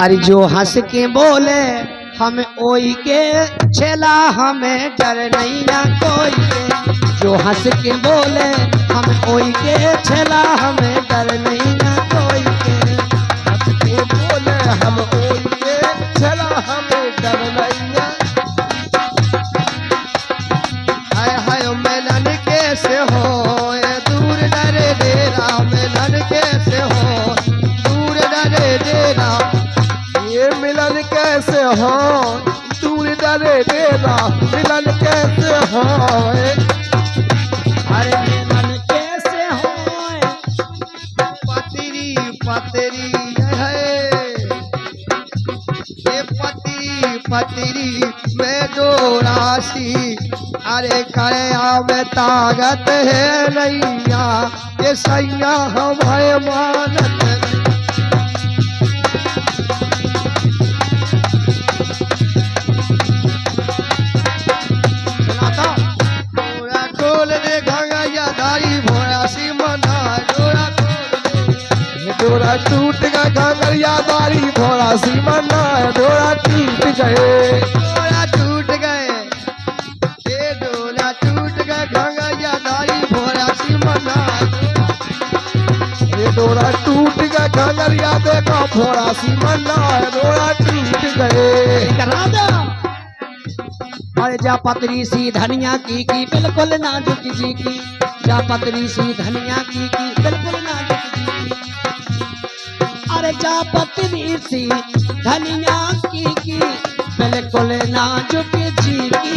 अरे जो हंस के बोले हम ओई के छेला, हमें डर नहीं ना कोई के। जो हंस के बोले हम ओई के छेला, हमें डर नहीं ना कोई के। हंस के बोले हम ओई के छेला, हमें डर नहीं ना। हाय हाय मिलन कैसे हो दूर डरे डेरा, मिलन कैसे हो दूर डरे डेरा। ये मिलन कैसे हो दूर डरे डेरा, मिलन कैसे हो। अरे मिलन कैसे हो पतरी पतरी है, ये पतरी पतरी में दो राशि। अरे कया में ताकत है नैया, ये सैया हमारे मानत डोरा टूट गया घंगरिया दारी भोरा सीमना, डोरा टूट गए, डोरा टूट गए, ये डोरा टूट गए घंगरिया दारी भोरा सीमना। ये डोरा टूट गया घंगरिया देखा भोरा सीमना, डोरा टूट गए। अरे जा पतरी सी धनिया की बिल्कुल नाजुक जी की, जा पतरी सी धनिया की बिल्कुल नाजुक जी की। अरे जा पतरी सी धनिया की बिल्कुल नाजुक जी की।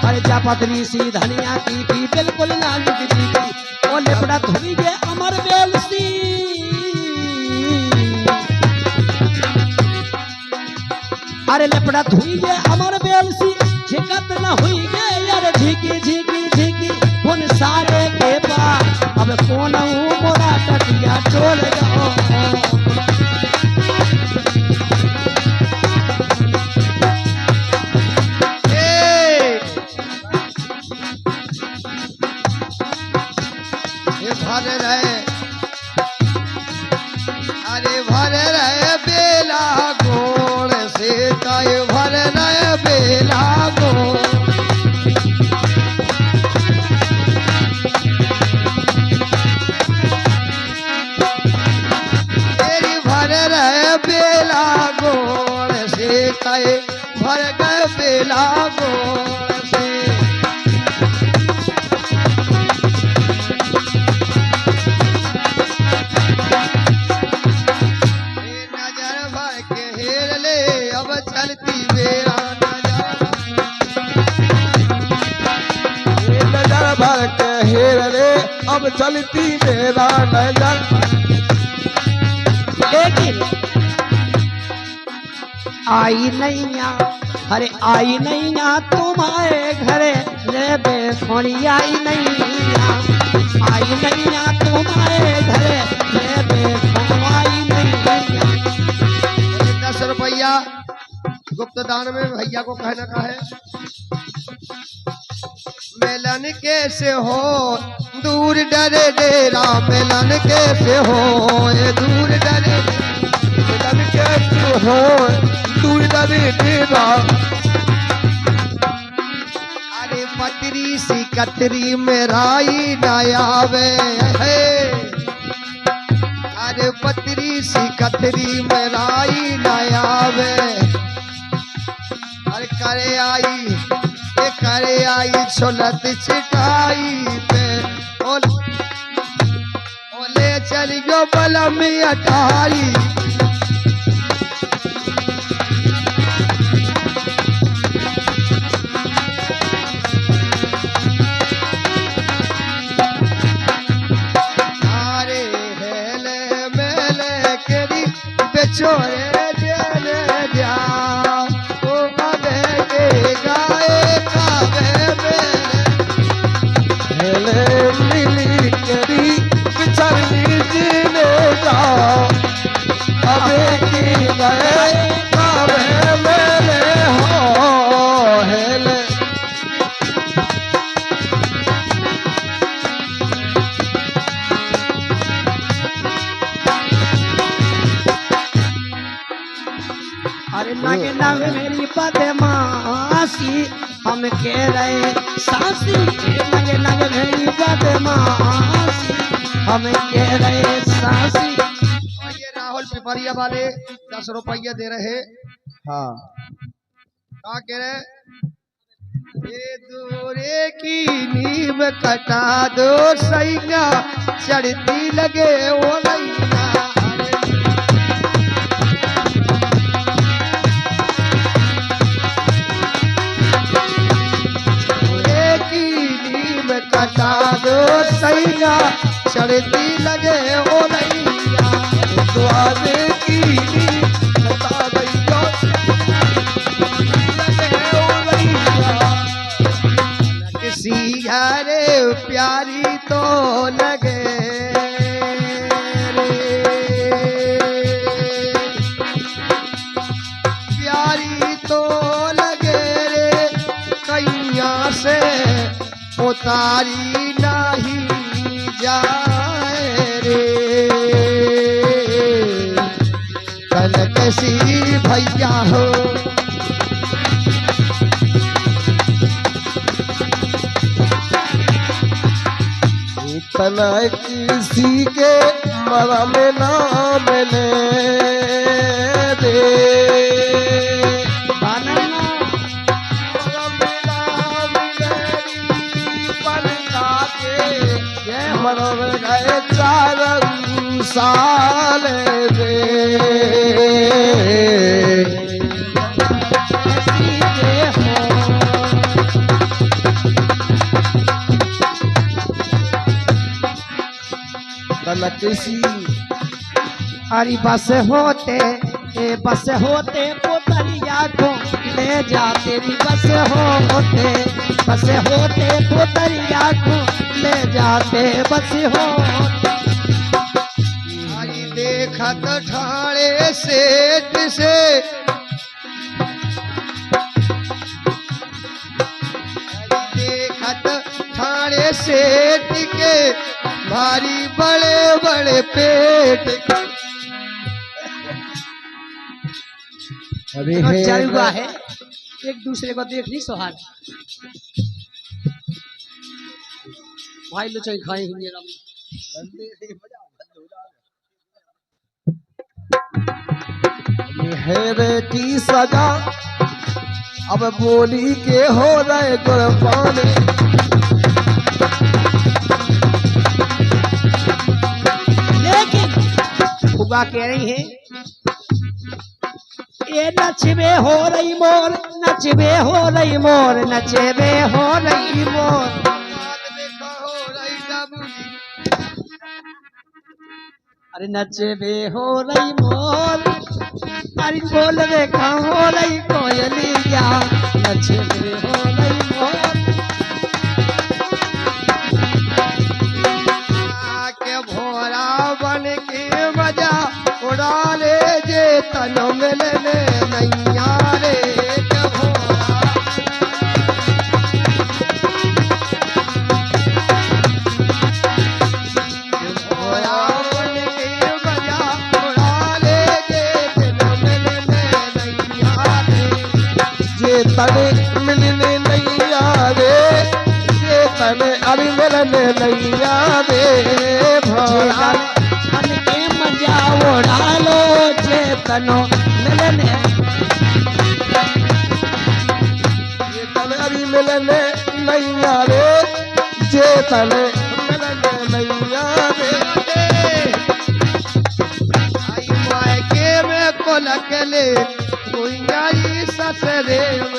अरे जा पतरी सी धनिया की बिल्कुल नाजुक जी की। ओ लेपड़ा धुरी गे अमर बेलसी, अरे लेपड़ा धुई गे अमर बेलसी, झिकत न हुई गे यार झिकी झिकी झिकी उन सारे के पास। अब कौन मोरा टटिया टोल गो। भर रहे अरे भर रहे बेला गोड़ से, तय भर रहे बेला गोड़। तेरी भर रहे बेला गोड़ से, तय भर गए बेला गोड़ से। चलती मेरा नजर भर के हेर रे, अब चलती मेरा नजर। लेकिन आई नैया, अरे आई नैया तुम्हारे घरे रे बेखोड़ी। आई नैया, आई नैया तुम्हारे घरे रे बेखोड़ी। आई नैया 10 रुपया गुप्त दान में भैया को कहना का है। मिलन कैसे हो दूर डरे डेरा, मिलन कैसे हो ये दूर डरे। मिलन कैसे हो दूर डरे डेरा। अरे पतरी सी कतरी में राई न आवे है, अरे पतरी सी कतरी में राई न आवे। अरे करे आई छोलत छिटाई पे, ओले चली गयो बलम अटाई। अरे हेले मेले केरी बेचोरे जेले जा, मिली करी बिछड़ी जीने जा। अबे की गए कावे मेले हो हेले। अरे लगे नग मेरी बदमाशी हम कह रहे सासी, लगे नग मेरी बदमाशी हम कह रहे सासी। और ये राहुल पिपरिया वाले 10 रुपया दे रहे। हाँ क्या कह रहे? ये दूरे की नींव कटा दो सैया, चढ़ती लगे ओ नैया। दूरे की नींव कटा दो सैया, चढ़ती लगे ओ नैया। द्वारे की बता दैया लगे ओ नैया। किसी हरे प्यारी तो लगे रे, प्यारी तो लगे रे, कैया से उतारी नहीं जाए रे। कल किसी भैया हो इतना किसी के मरम ना मिले दे, बनना मरम ना मिले बनता के मरम गए 4 साल रे। ऐसी के हो कल किसी अरे बस होते पोतरिया को ले जा तेरी बस होते पोतरिया को ले जाते बस होते। हरी देखत ठाणे सेठ से, हरी देखत ठाणे सेठ के, भारी बड़े बड़े पेट। अरे चलुआ है एक दूसरे को देख नहीं सोहाग भाई लो चाहे खाए हिंदी राम। हेरे की सजा अब बोली के हो रहे गुरबान। लेकिन फुगा कह रही है ये नचबे हो रही मोर, नचबे हो रही मोर, नचबे हो रही मोर। देखा हो रही डबली, अरे नचबे हो रही मोर, अरे बोलबे का हो रही कोयलिया, नचबे हो रही मोर। के भोरा बन के मजा उड़ा ले जे तन मिलने नैया रे। के भोरा भोरा बन के मजा उड़ा ले जे तन मिलने नैया रे। जे तने मिलने नहीं आवे, जे तने अभी मिलने नहीं आवे भोला। मन के मजा उड़ा लो चेतनो मिलने। जे तने अभी मिलने नहीं आवे, जे तने मिलने नहीं आवे। आई मायके में को लगले कोई आई ससरे में।